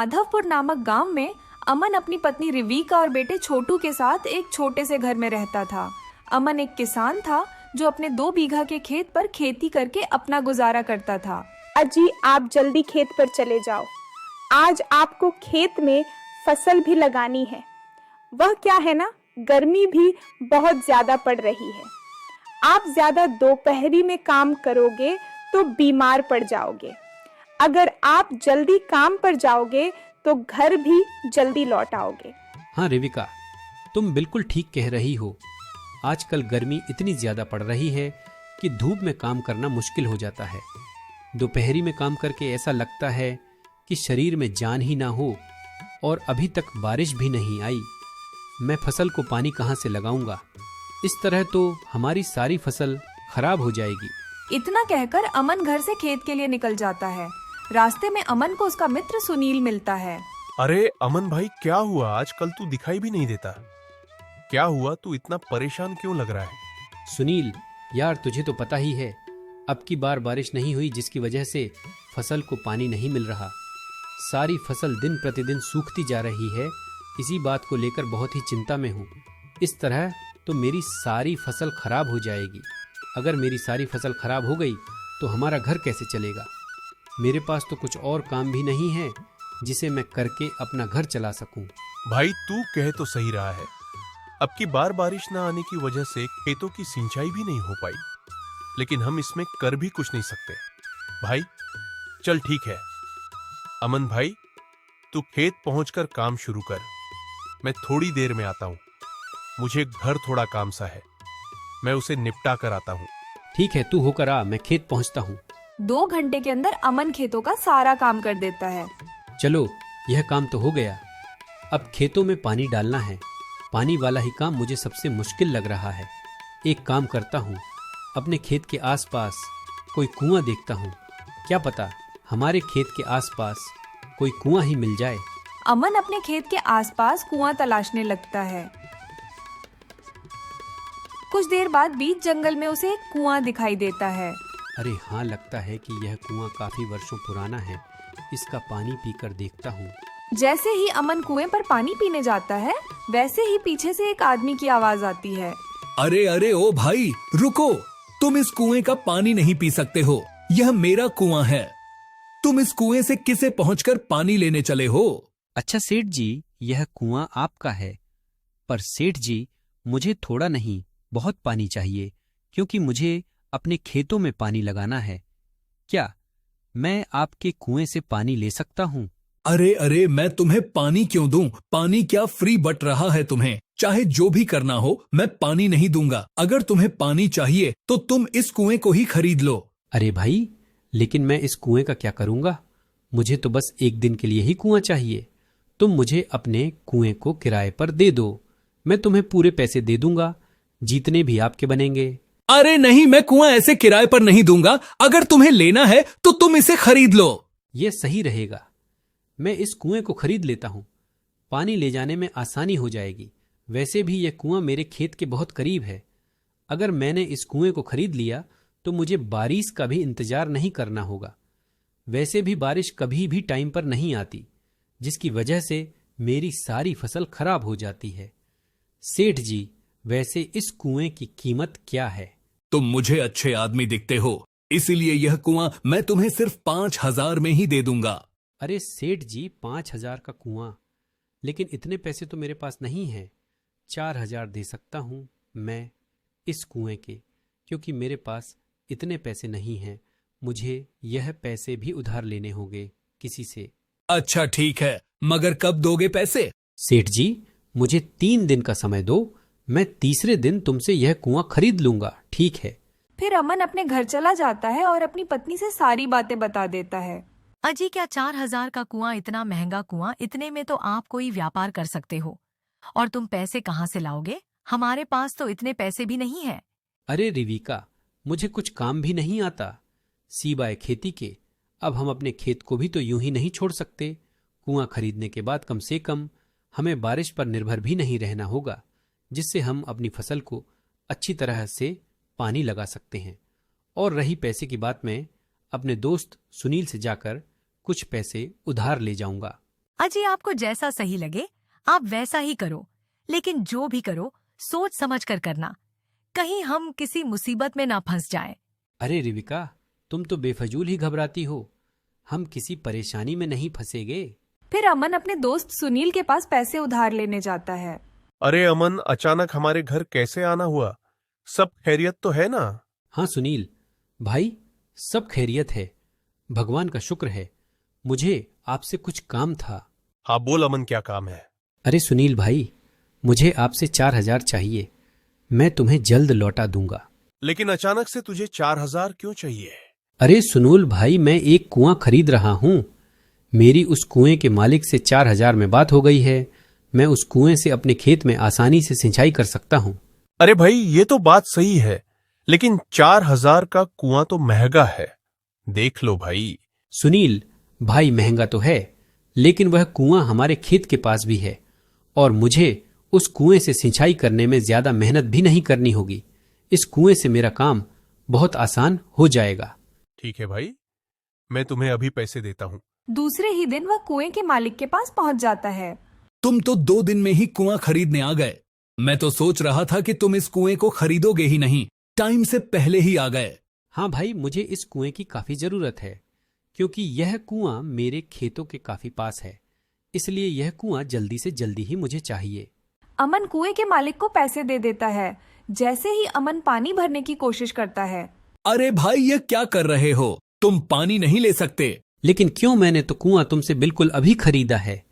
माधवपुर नामक गांव में अमन अपनी पत्नी रिविका और बेटे छोटू के साथ एक छोटे से घर में रहता था। अमन एक किसान था जो अपने 2 बीघा के खेत पर खेती करके अपना गुजारा करता था। अजी, आप जल्दी खेत पर चले जाओ। आज आपको खेत में फसल भी लगानी है। वह क्या है ना, गर्मी भी बहुत ज्यादा पड़ रही है। आप ज्यादा दोपहरी में काम करोगे तो बीमार पड़ जाओगे। अगर आप जल्दी काम पर जाओगे तो घर भी जल्दी लौट आओगे। हाँ रेविका, तुम बिल्कुल ठीक कह रही हो। आजकल गर्मी इतनी ज्यादा पड़ रही है कि धूप में काम करना मुश्किल हो जाता है। दोपहरी में काम करके ऐसा लगता है कि शरीर में जान ही ना हो, और अभी तक बारिश भी नहीं आई। मैं फसल को पानी कहाँ से लगाऊंगा? इस तरह तो हमारी सारी फसल खराब हो जाएगी। इतना कहकर अमन घर से खेत के लिए निकल जाता है। रास्ते में अमन को उसका मित्र सुनील मिलता है। अरे अमन भाई, क्या हुआ? आजकल तू दिखाई भी नहीं देता। क्या हुआ? तू इतना परेशान क्यों लग रहा है? सुनील यार, तुझे तो पता ही है, अब की बार बारिश नहीं हुई, जिसकी वजह से फसल को पानी नहीं मिल रहा। सारी फसल दिन प्रतिदिन सूखती जा रही है। इसी बात को लेकर बहुत ही चिंता में हूँ। इस तरह तो मेरी सारी फसल खराब हो जाएगी। अगर मेरी सारी फसल खराब हो गई तो हमारा घर कैसे चलेगा? मेरे पास तो कुछ और काम भी नहीं है जिसे मैं करके अपना घर चला सकूं। भाई तू कह तो सही रहा है। अब की बार बारिश ना आने की वजह से खेतों की सिंचाई भी नहीं हो पाई, लेकिन हम इसमें कर भी कुछ नहीं सकते। भाई चल ठीक है। अमन भाई, तू खेत पहुंचकर काम शुरू कर। मैं थोड़ी देर में आता हूं। मुझे घर थोड़ा काम सा है, मैं उसे निपटा कर आता हूं। ठीक है, तू होकर आ, मैं खेत पहुंचता हूँ। 2 घंटे के अंदर अमन खेतों का सारा काम कर देता है। चलो, यह काम तो हो गया। अब खेतों में पानी डालना है। पानी वाला ही काम मुझे सबसे मुश्किल लग रहा है। एक काम करता हूँ, अपने खेत के आसपास कोई कुआं देखता हूँ। क्या पता हमारे खेत के आसपास कोई कुआं ही मिल जाए। अमन अपने खेत के आसपास कुआं तलाशने लगता है। कुछ देर बाद बीच जंगल में उसे एक कुआं दिखाई देता है। अरे हाँ, लगता है कि यह कुआं काफी वर्षों पुराना है। इसका पानी पीकर देखता हूँ। जैसे ही अमन कुएं पर पानी पीने जाता है, वैसे ही पीछे से एक आदमी की आवाज आती है। अरे अरे ओ भाई, रुको। तुम इस कुएं का पानी नहीं पी सकते हो। यह मेरा कुआं है। तुम इस कुएं से किसे पहुंचकर पानी लेने चले हो? अच्छा सेठ जी, यह कुआं आपका है, पर सेठ जी मुझे थोड़ा नहीं बहुत पानी चाहिए, क्योंकि मुझे अपने खेतों में पानी लगाना है। क्या मैं आपके कुएं से पानी ले सकता हूँ? अरे अरे, मैं तुम्हें पानी क्यों दूं? पानी क्या फ्री बट रहा है तुम्हें? चाहे जो भी करना हो, मैं पानी नहीं दूंगा। अगर तुम्हें पानी चाहिए तो तुम इस कुएं को ही खरीद लो। अरे भाई, लेकिन मैं इस कुएं का क्या करूंगा? मुझे तो बस एक दिन के लिए ही कुआं चाहिए। तुम मुझे अपने कुएं को किराए पर दे दो। मैं तुम्हें पूरे पैसे दे दूंगा, जितने भी आपके बनेंगे। अरे नहीं, मैं कुआं ऐसे किराए पर नहीं दूंगा। अगर तुम्हें लेना है तो तुम इसे खरीद लो। यह सही रहेगा। मैं इस कुएं को खरीद लेता हूं। पानी ले जाने में आसानी हो जाएगी। वैसे भी यह कुआं मेरे खेत के बहुत करीब है। अगर मैंने इस कुएं को खरीद लिया तो मुझे बारिश का भी इंतजार नहीं करना होगा। वैसे भी बारिश कभी भी टाइम पर नहीं आती, जिसकी वजह से मेरी सारी फसल खराब हो जाती है। सेठ जी, वैसे इस कुएं की कीमत क्या है? तुम मुझे अच्छे आदमी दिखते हो, इसीलिए यह कुआं मैं तुम्हें सिर्फ 5,000 में ही दे दूंगा। अरे सेठ जी, 5,000 का कुआं? लेकिन इतने पैसे तो मेरे पास नहीं है। 4,000 दे सकता हूं मैं इस कुएं के, क्योंकि मेरे पास इतने पैसे नहीं हैं। मुझे यह पैसे भी उधार लेने होंगे किसी से। अच्छा ठीक है, मगर कब दोगे पैसे? सेठ जी, मुझे 3 दिन का समय दो। मैं तीसरे दिन तुमसे यह कुआं खरीद लूंगा, ठीक है? फिर अमन अपने घर चला जाता है और अपनी पत्नी से सारी बातें बता देता है। अजी, क्या 4,000 का कुआं, इतना महंगा कुआं? इतने में तो आप कोई व्यापार कर सकते हो। और तुम पैसे कहाँ से लाओगे? हमारे पास तो इतने पैसे भी नहीं है। अरे रिविका, मुझे कुछ काम भी नहीं आता सिवाय खेती के। अब हम अपने खेत को भी तो यूं ही नहीं छोड़ सकते। कुआं खरीदने के बाद कम से कम हमें बारिश पर निर्भर भी नहीं रहना होगा, जिससे हम अपनी फसल को अच्छी तरह से पानी लगा सकते हैं। और रही पैसे की बात, मैं अपने दोस्त सुनील से जाकर कुछ पैसे उधार ले जाऊंगा। अजी आपको जैसा सही लगे आप वैसा ही करो, लेकिन जो भी करो सोच समझ कर करना, कहीं हम किसी मुसीबत में ना फंस जाएं। अरे रिविका, तुम तो बेफजूल ही घबराती हो। हम किसी परेशानी में नहीं फंसेगे। फिर अमन अपने दोस्त सुनील के पास पैसे उधार लेने जाता है। अरे अमन, अचानक हमारे घर कैसे आना हुआ? सब खैरियत तो है ना? हाँ सुनील भाई, सब खैरियत है, भगवान का शुक्र है। मुझे आपसे कुछ काम था। हाँ बोल अमन, क्या काम है? अरे सुनील भाई, मुझे आपसे 4,000 चाहिए। मैं तुम्हें जल्द लौटा दूंगा। लेकिन अचानक से तुझे 4,000 क्यों चाहिए? अरे सुनील भाई, मैं एक कुआं खरीद रहा हूँ। मेरी उस कुएं के मालिक से 4,000 में बात हो गई है। मैं उस कुएं से अपने खेत में आसानी से सिंचाई कर सकता हूँ। अरे भाई, ये तो बात सही है, लेकिन 4,000 का कुआं तो महंगा है। देख लो भाई। सुनील भाई, महंगा तो है, लेकिन वह कुआं हमारे खेत के पास भी है और मुझे उस कुएं से सिंचाई करने में ज्यादा मेहनत भी नहीं करनी होगी। इस कुएं से मेरा काम बहुत आसान हो जाएगा। ठीक है भाई, मैं तुम्हें अभी पैसे देता हूँ। दूसरे ही दिन वह कुएं के मालिक के पास पहुंच जाता है। तुम तो 2 दिन में ही कुआं खरीदने आ गए। मैं तो सोच रहा था कि तुम इस कुएं को खरीदोगे ही नहीं, टाइम से पहले ही आ गए। हाँ भाई, मुझे इस कुएं की काफी जरूरत है, क्योंकि यह कुआं मेरे खेतों के काफी पास है। इसलिए यह कुआं जल्दी से जल्दी ही मुझे चाहिए। अमन कुएं के मालिक को पैसे दे देता है। जैसे ही अमन पानी भरने की कोशिश करता है। अरे भाई, ये क्या कर रहे हो? तुम पानी नहीं ले सकते। लेकिन क्यों, मैंने तो कुआं तुमसे बिल्कुल अभी खरीदा है।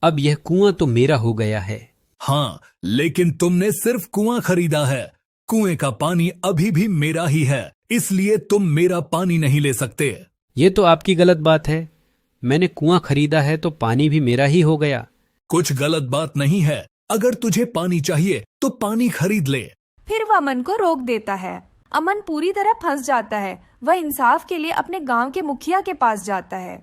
अब यह कुआं तो मेरा हो गया है। हाँ, लेकिन तुमने सिर्फ कुआं खरीदा है। कुएं का पानी अभी भी मेरा ही है, इसलिए तुम मेरा पानी नहीं ले सकते। ये तो आपकी गलत बात है। मैंने कुआं खरीदा है तो पानी भी मेरा ही हो गया। कुछ गलत बात नहीं है। अगर तुझे पानी चाहिए तो पानी खरीद ले। फिर वह अमन को रोक देता है। अमन पूरी तरह फंस जाता है। वह इंसाफ के लिए अपने गांव के मुखिया के पास जाता है।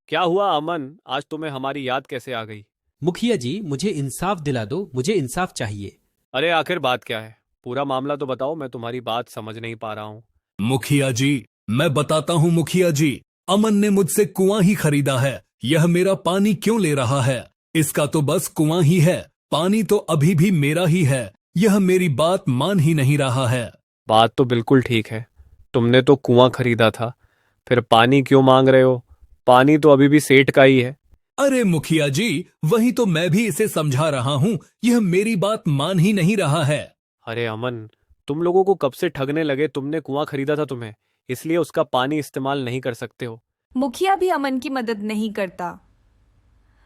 क्या हुआ अमन, आज तुम्हें हमारी याद कैसे आ गई? मुखिया जी, मुझे इंसाफ दिला दो, मुझे इंसाफ चाहिए। अरे आखिर बात क्या है? पूरा मामला तो बताओ, मैं तुम्हारी बात समझ नहीं पा रहा हूँ। मुखिया जी, मैं बताता हूँ मुखिया जी। अमन ने मुझसे कुआं ही खरीदा है। यह मेरा पानी क्यों ले रहा है? इसका तो बस कुआं ही है, पानी तो अभी भी मेरा ही है। यह मेरी बात मान ही नहीं रहा है। बात तो बिल्कुल ठीक है, तुमने तो कुआं खरीदा था, फिर पानी क्यों मांग रहे हो? पानी तो अभी भी सेठ का ही है। अरे मुखिया जी, वही तो मैं भी इसे समझा रहा हूँ, यह मेरी बात मान ही नहीं रहा है। अरे अमन, तुम लोगों को कब से ठगने लगे? तुमने कुआं खरीदा था तुम्हें, इसलिए उसका पानी इस्तेमाल नहीं कर सकते हो। मुखिया भी अमन की मदद नहीं करता।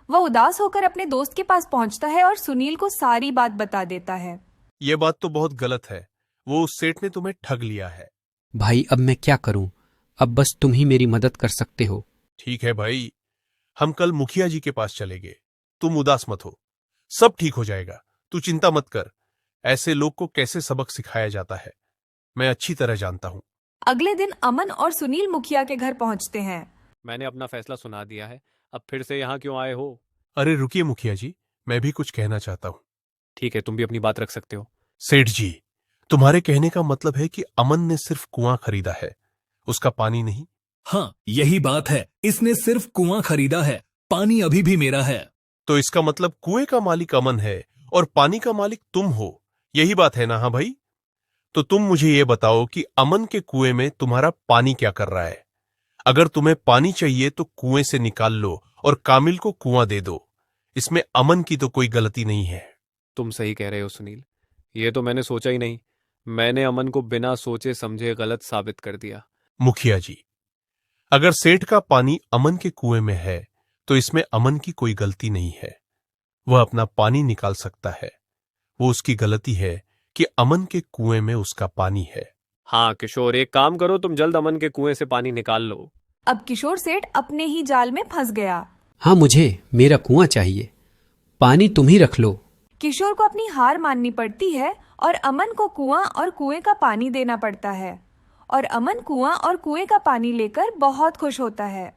वह उदास होकर अपने दोस्त के पास पहुंचता है और सुनील को सारी बात बता देता है। ये बात तो बहुत गलत है, वो उस सेठ ने तुम्हें ठग लिया है। भाई, अब मैं क्या करूं? अब बस तुम ही मेरी मदद कर सकते हो। ठीक है भाई, हम कल मुखिया जी के पास चलेंगे। तुम उदास मत हो, सब ठीक हो जाएगा। तू चिंता मत कर। ऐसे लोग को कैसे सबक सिखाया जाता है, मैं अच्छी तरह जानता हूं। अगले दिन अमन और सुनील मुखिया के घर पहुंचते हैं। मैंने अपना फैसला सुना दिया है, अब फिर से यहाँ क्यों आए हो? अरे रुकिए मुखिया जी, मैं भी कुछ कहना चाहता हूं। ठीक है, तुम भी अपनी बात रख सकते हो। सेठ जी, तुम्हारे कहने का मतलब है कि अमन ने सिर्फ कुआं खरीदा है, उसका पानी नहीं? हाँ, यही बात है। इसने सिर्फ कुआं खरीदा है, पानी अभी भी मेरा है। तो इसका मतलब कुएं का मालिक अमन है और पानी का मालिक तुम हो, यही बात है ना? हाँ भाई, तो तुम मुझे ये बताओ कि अमन के कुएं में तुम्हारा पानी क्या कर रहा है? अगर तुम्हें पानी चाहिए तो कुएं से निकाल लो और कामिल को कुआं दे दो। इसमें अमन की तो कोई गलती नहीं है। तुम सही कह रहे हो सुनील, ये तो मैंने सोचा ही नहीं। मैंने अमन को बिना सोचे समझे गलत साबित कर दिया। मुखिया जी, अगर सेठ का पानी अमन के कुएं में है तो इसमें अमन की कोई गलती नहीं है। वह अपना पानी निकाल सकता है। वो उसकी गलती है कि अमन के कुएं में उसका पानी है। हाँ किशोर, एक काम करो, तुम जल्द अमन के कुएं से पानी निकाल लो। अब किशोर सेठ अपने ही जाल में फंस गया। हाँ, मुझे मेरा कुआं चाहिए, पानी तुम ही रख लो। किशोर को अपनी हार माननी पड़ती है और अमन को कुआं और कुएं का पानी देना पड़ता है। और अमन कुआं और कुएं का पानी लेकर बहुत खुश होता है।